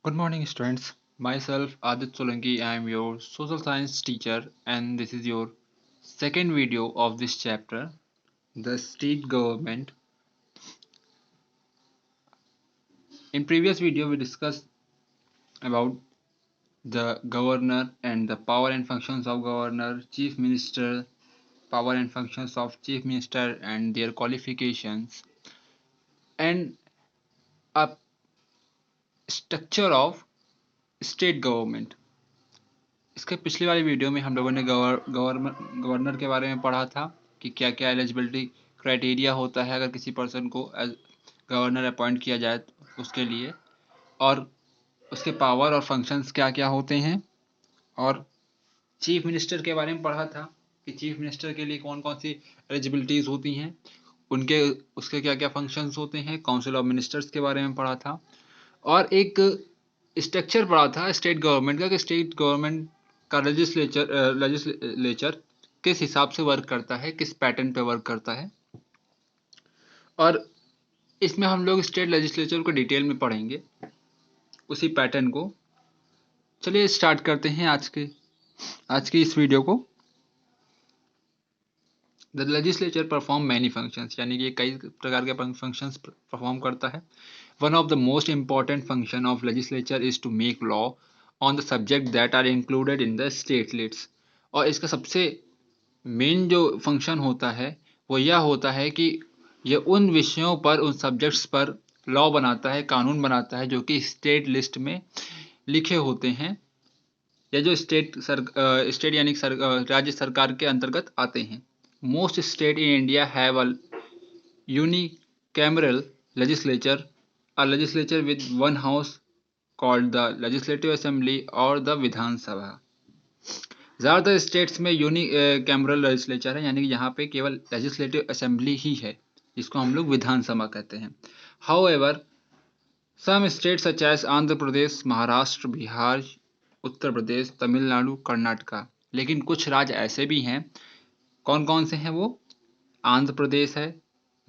Good morning, students. Myself, Adit Solanki. I am your social science teacher, and this is your second video of this chapter, the state government. In previous video, we discussed about the governor and the power and functions of governor, chief minister, power and functions of chief minister, and their qualifications, and a structure of state government. इसके पिछली वाली video में हम लोगों ने governor के बारे में पढ़ा था कि क्या क्या एलिजिबिलिटी क्राइटेरिया होता है अगर किसी पर्सन को एज गवर्नर अपॉइंट किया जाए उसके लिए, और उसके पावर और फंक्शंस क्या क्या होते हैं। और चीफ मिनिस्टर के बारे में पढ़ा था कि चीफ मिनिस्टर के लिए कौन कौन सी एलिजिबिलिटीज़ होती हैं, उनके उसके क्या क्या फंक्शंस होते हैं। काउंसिल ऑफ मिनिस्टर्स के बारे में पढ़ा था और एक स्ट्रक्चर पढ़ा था स्टेट गवर्नमेंट का कि स्टेट गवर्नमेंट का लेजिस्लेचर किस हिसाब से वर्क करता है, किस पैटर्न पे वर्क करता है। और इसमें हम लोग स्टेट लेजिस्लेचर को डिटेल में पढ़ेंगे, उसी पैटर्न को। चलिए स्टार्ट करते हैं आज की इस वीडियो को। The legislature perform many functions, यानी कि कई प्रकार के फंक्शंस परफॉर्म करता है। One of the most important function of legislature is to make law on the subject that are included in the state लिट्स। और इसका सबसे मेन जो फंक्शन होता है वो यह होता है कि ये उन विषयों पर, उन सब्जेक्ट्स पर लॉ बनाता है, कानून बनाता है जो कि स्टेट लिस्ट में लिखे होते हैं या जो स्टेट यानी राज्य सरकार के अंतर्गत आते हैं। Most state in India have a unicameral legislature, a legislature with one house called the legislative assembly और द विधान सभा। ज़्यादातर स्टेट्स में कैमरल लेजिस्लेचर है, यानी कि यहाँ पे केवल लेजिस्लेटिव असेंबली ही है, जिसको हम लोग विधानसभा कहते हैं। However some states such as Andhra Pradesh, Maharashtra, Bihar, Uttar Pradesh, Tamil Nadu, Karnataka. लेकिन कुछ राज्य ऐसे भी हैं, कौन कौन से हैं वो? आंध्र प्रदेश है,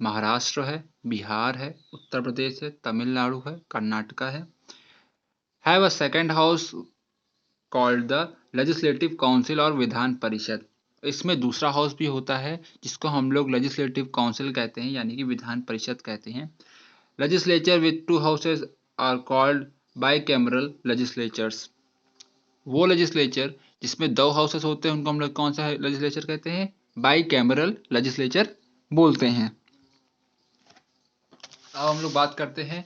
महाराष्ट्र है, बिहार है, उत्तर प्रदेश है, तमिलनाडु है, कर्नाटका है। Have a second house called the legislative council और विधान परिषद। इसमें दूसरा हाउस भी होता है जिसको हम लोग लेजिस्लेटिव काउंसिल कहते हैं, यानी कि विधान परिषद कहते हैं। Legislature with two houses are called bicameral legislatures. वो लेजिस्लेचर जिसमें दो हाउसेस होते हैं उनको हम लोग कौन सा लेजिस्लेचर कहते हैं? बाइकैमरल लेजिस्लेचर बोलते हैं। अब हम लोग बात करते हैं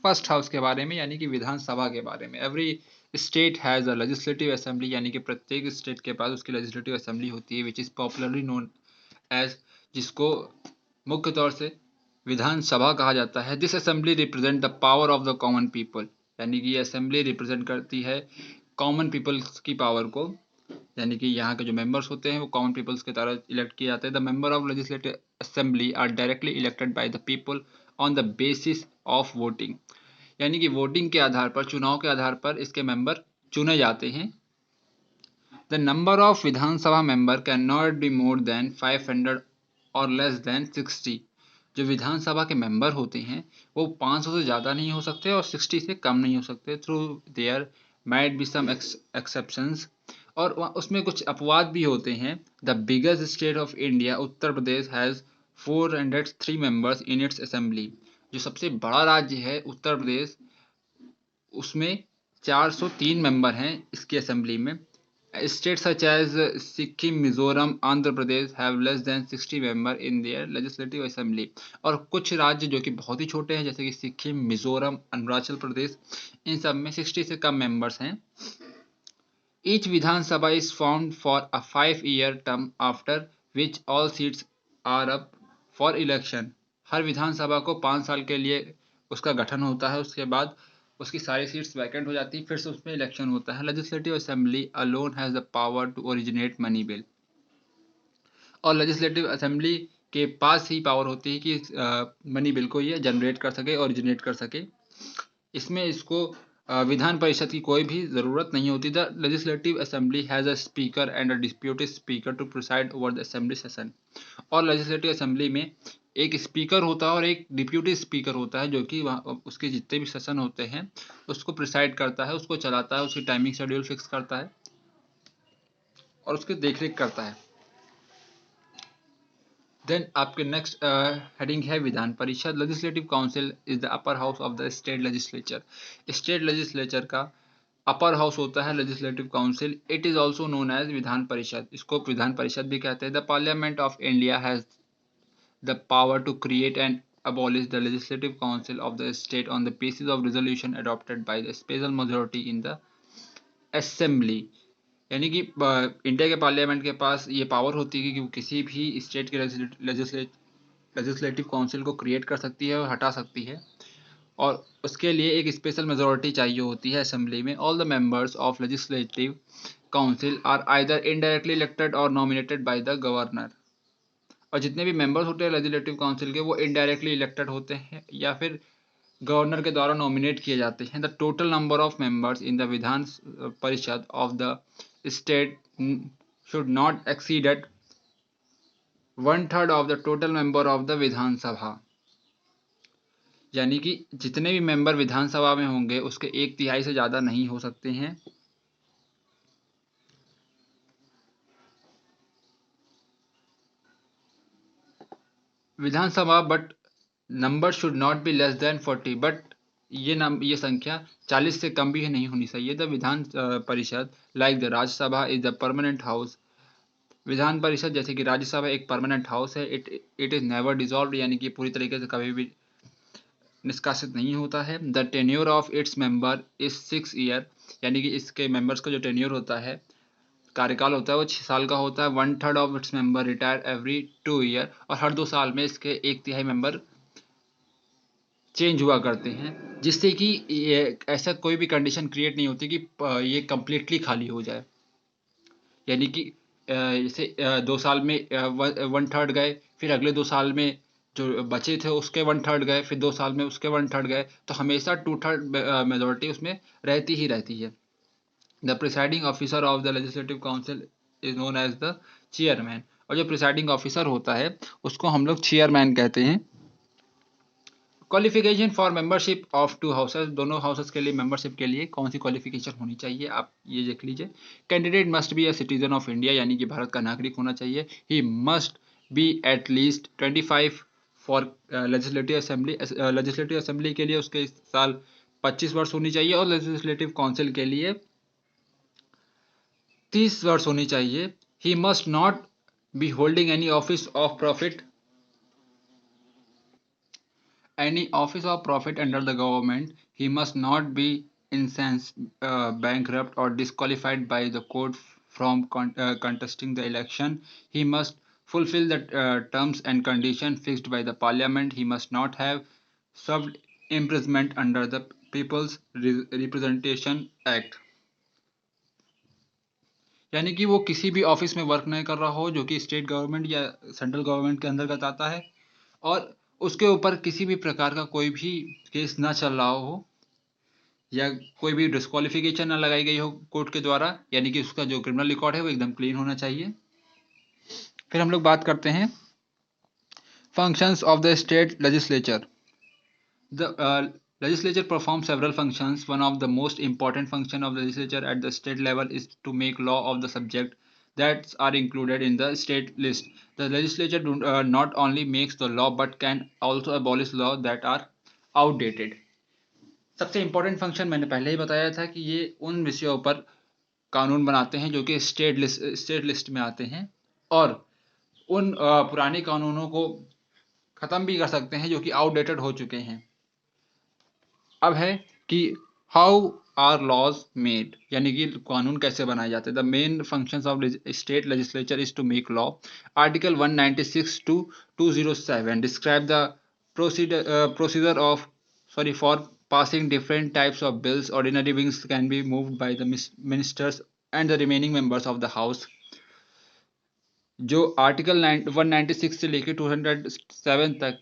फर्स्ट हाउस के बारे में, यानी कि विधानसभा के बारे में। Every state has a legislative assembly, यानी कि प्रत्येक स्टेट के पास उसकी लेजिस्लेटिव असेंबली होती है, which is popularly known as, जिसको मुख्य तौर से विधानसभा कहा जाता है। This assembly represent the power of the common people, यानी कि ये असेंबली रिप्रेजेंट करती है कॉमन पीपल्स की पावर को, यानी कि यहाँ के जो मेंबर्स होते हैं वो कॉमन पीपल्स के द्वारा इलेक्ट किए जाते हैं। The member of legislative assembly are directly elected by the people on the basis of voting, यानी कि वोटिंग के आधार पर, चुनाव के आधार पर इसके मेंबर चुने जाते हैं। The number of Vidhan Sabha member can not be more than 500 और लेस देन 60। जो विधानसभा के मेंबर होते हैं वो 500 से ज़्यादा नहीं हो सकते और 60 से कम नहीं हो सकते। Through there might be some exceptions, और उसमें कुछ अपवाद भी होते हैं। The biggest state of India, Uttar Pradesh, has 403 members in its assembly. जो सबसे बड़ा राज्य है उत्तर प्रदेश, उसमें 403 मेंबर हैं इसकी असेंबली में। State such as Sikkim, Mizoram, Andhra Pradesh have less than 60 member in their legislative assembly. और कुछ राज्य जो कि बहुत ही छोटे हैं, जैसे कि सिक्किम, मिजोरम, अरुणाचल प्रदेश, इन सब में 60 से कम मेंबर्स हैं। Each Vidhan Sabha is formed for a 5-year term after which all seats are up for election. हर विधानसभा को 5 साल के लिए उसका गठन होता है, उसके बाद उसकी सारी सीट्स वैकेंट हो जाती है, फिर से उसमें इलेक्शन होता है। Legislative assembly alone has the power to originate money bill. और लेजिस्लेटिव असेंबली के पास ही पावर होती है कि मनी बिल को ये जनरेट कर सके, ओरिजिनेट कर सके। इसमें इसको विधान परिषद की कोई भी ज़रूरत नहीं होती। The legislative assembly has a speaker and a deputy speaker to preside over the assembly session. और लेजिस्लेटिव असेंबली में एक स्पीकर होता है और एक डिप्यूटी स्पीकर होता है, जो कि उसके जितने भी सेशन होते हैं उसको प्रिसाइड करता है, उसको चलाता है, उसकी टाइमिंग शेड्यूल फिक्स करता है और उसकी देखरेख करता है। देन आपके नेक्स्ट हेडिंग है Vidhan Parishad. Legislative council is the upper house of the state legislature. State legislature का अपर हाउस होता है legislative council. It is also known as Vidhan Parishad, इसको विधान परिषद भी कहते हैं। The parliament of India has the power to create and abolish the legislative council of the state on the basis of resolution adopted by the special majority in the assembly। यानी कि India के parliament के पास ये power होती है कि वो किसी भी स्टेट के लेजिस्लेटिव काउंसिल को क्रिएट कर सकती है और हटा सकती है, और उसके लिए एक स्पेशल मेजोरिटी चाहिए होती है असेंबली में। All the members of legislative council are either indirectly elected or nominated by the governor. और जितने भी मेंबर्स होते हैं लेजिस्लेटिव काउंसिल के, वो इनडायरेक्टली इलेक्टेड होते हैं या फिर गवर्नर के द्वारा नॉमिनेट किए जाते हैं। The total number of members in the Vidhan Parishad of the state should not exceed at 1/3 of the total member of the Vidhan Sabha. यानी कि जितने भी मेंबर विधानसभा में होंगे उसके 1/3 से ज़्यादा नहीं हो सकते हैं। Vidhan Sabha but number should not be less than 40, but ये संख्या 40 से कम भी नहीं होनी चाहिए। द विधान परिषद like the Rajya Sabha is the permanent house. Vidhan Parishad जैसे कि राज्यसभा एक परमानेंट हाउस है। इट इज नेवर डिसॉल्व्ड, यानी कि पूरी तरीके से कभी भी निष्कासित नहीं होता है। The tenure of its member is 6 year, यानी कि इसके मेंबर्स का जो टेन्योर होता है, कार्यकाल होता है, वो 6 साल का होता है। 1/3 of its member retire every 2 year, और हर 2 साल में इसके 1/3 मेंबर चेंज हुआ करते हैं, जिससे कि ऐसा कोई भी कंडीशन क्रिएट नहीं होती कि ये कम्प्लीटली खाली हो जाए। यानी कि जैसे 2 साल में 1/3 गए, फिर अगले 2 साल में जो बचे थे उसके 1/3 गए, फिर 2 साल में उसके 1/3 गए, तो हमेशा 2/3 मेजोरिटी उसमें रहती ही रहती है। The presiding officer of the legislative council is known as the chairman. और जो प्रिसाइडिंग ऑफिसर होता है उसको हम लोग चेयरमैन कहते हैं। Qualification for membership of 2 houses. दोनों हाउसेस के लिए मेंबरशिप के लिए कौन सी क्वालिफिकेशन होनी चाहिए, आप ये देख लीजिए। Candidate must be a citizen of India, यानी कि भारत का नागरिक होना चाहिए। He must be at least 25 for legislative assembly. Legislative assembly के लिए उसके साल 25 वर्ष होनी चाहिए, और लेजिस्लेटिव काउंसिल के लिए 30 वर्ष होनी चाहिए। He must not be holding any office of profit under the government. He must not be incensed, bankrupt, or disqualified by the court from contesting the election. He must fulfill the terms and conditions fixed by the parliament. He must not have served imprisonment under the People's Representation Act। यानी कि वो किसी भी office में work नहीं कर रहा हो जो कि स्टेट गवर्नमेंट या सेंट्रल गवर्नमेंट के अंतर्गत आता है, और उसके ऊपर किसी भी प्रकार का कोई भी केस ना चल रहा हो, या कोई भी डिस्क्वालिफिकेशन ना लगाई गई हो कोर्ट के द्वारा, यानी कि उसका जो क्रिमिनल रिकॉर्ड है वो एकदम क्लीन होना चाहिए। फिर हम लोग बात करते हैं functions of the state legislature. The legislature performs several functions. One of the most important function of the legislature at the state level is to make law of the subject that are included in the state list. The legislature not only makes the law but can also abolish law that are outdated. सबसे important function मैंने पहले ही बताया था कि ये उन विषयों पर कानून बनाते हैं जो कि स्टेट लिस्ट में आते हैं, और उन पुराने कानूनों को ख़त्म भी कर सकते हैं जो कि आउटडेटेड हो चुके हैं। अब है कि हाउ आर लॉज मेड, यानी कि कानून कैसे बनाए जाते हैं। The main functions of state legislature is to make law. Article 196 to 207 describe the procedure for passing different types of bills. Ordinary bills can be moved by the ministers and the remaining members of the house. जो article 196 से लेकर 207 तक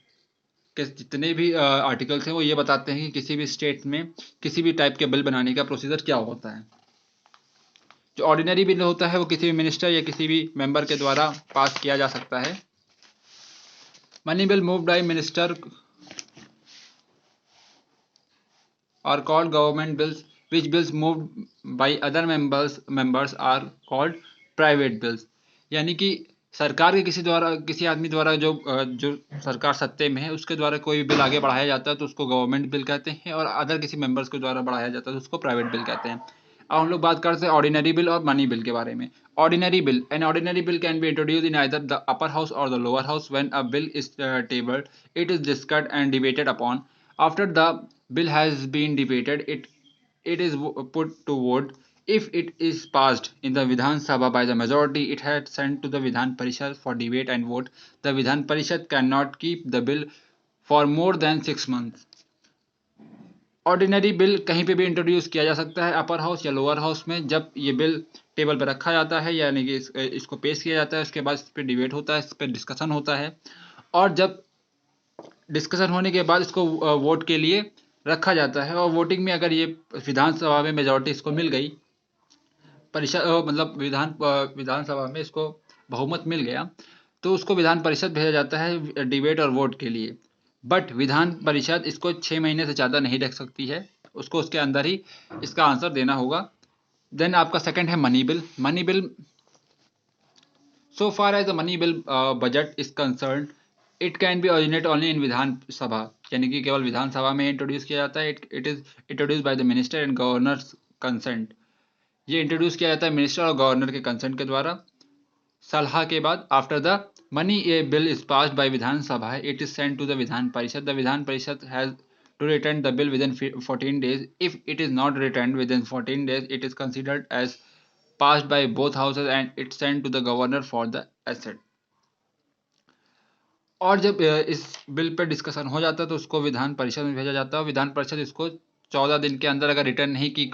के जितने भी articles हैं वो ये बताते हैं कि किसी भी स्टेट में किसी भी टाइप के बिल बनाने का प्रोसीजर क्या होता है। जो ऑर्डिनरी बिल होता है वो किसी भी मिनिस्टर या किसी भी मेंबर के द्वारा पास किया जा सकता है। Money bill moved by minister are called government bills, which bills moved by other members are called private bills. यानी कि सरकार के किसी आदमी द्वारा जो सरकार सत्ते में है उसके द्वारा कोई बिल आगे बढ़ाया जाता है तो उसको गवर्नमेंट बिल कहते हैं, और अदर किसी मेंबर्स के द्वारा बढ़ाया जाता है तो उसको प्राइवेट बिल कहते हैं। अब हम लोग बात करते हैं ऑर्डिनरी बिल और मनी बिल के बारे में। Ordinary bill, an ordinary bill can be introduce in either the upper house or the lower house when a bill is tabled, it is discussed and debated upon. After the bill has been debated, it is put to vote. If it is passed in the Vidhan Sabha by the majority, it had sent to the Vidhan Parishad for debate and vote. The Vidhan Parishad cannot keep the bill for more than 6 months. Ordinary bill कहीं पे भी introduce किया जा सकता है, upper house या lower house में। जब ये बिल टेबल पर रखा जाता है यानी कि इसको पेश किया जाता है, उसके बाद इस पर डिबेट होता है, इस पर डिस्कशन होता है, और जब डिस्कशन होने के बाद इसको वोट के लिए रखा जाता है, और वोटिंग में अगर ये विधानसभा में मेजॉरिटी इसको मिल गई, परिषद मतलब विधानसभा में इसको बहुमत मिल गया, तो उसको विधान परिषद भेजा जाता है डिबेट और वोट के लिए। बट विधान परिषद इसको 6 महीने से ज़्यादा नहीं रख सकती है, उसको उसके अंदर ही इसका आंसर देना होगा। देन आपका सेकंड है money bill. Money bill, so far as the money bill budget is concerned, it can be originate only in Vidhan Sabha, यानी कि केवल विधान सभा में इंट्रोड्यूस किया जाता है। It is introduce by the minister and governors consent. ये इंट्रोड्यूस किया जाता है मिनिस्टर और गवर्नर के कंसेंट के द्वारा, सलाह के बाद। After the money a bill is passed by Vidhan Sabha, it is sent to the Vidhan Parishad. The Vidhan Parishad has to return the bill within 14 days. If it is not returned within 14 days, it is considered as passed by both houses and it's sent to the governor for the assent. और जब इस bill पर discussion हो जाता है तो उसको विधान परिषद में भेजा जाता है, विधान परिषद इसको 14 दिन के अंदर अगर रिटर्न नहीं की,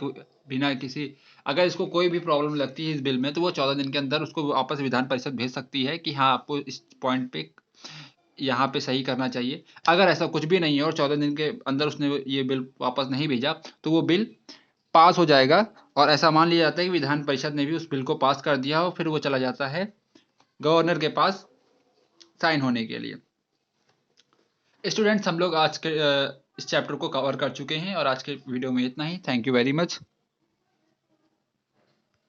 बिना किसी, अगर इसको कोई भी प्रॉब्लम लगती है इस बिल में, तो वो 14 दिन के अंदर उसको वापस विधान परिषद भेज सकती है कि हाँ आपको इस पॉइंट पे यहाँ पे सही करना चाहिए। अगर ऐसा कुछ भी नहीं है और 14 दिन के अंदर उसने ये बिल वापस नहीं भेजा, तो वो बिल पास हो जाएगा, और ऐसा मान लिया जाता है कि विधान परिषद ने भी उस बिल को पास कर दिया हो, फिर वो चला जाता है गवर्नर के पास साइन होने के लिए। स्टूडेंट्स, हम लोग आज के इस चैप्टर को कवर कर चुके हैं, और आज के वीडियो में इतना ही। Thank you very much.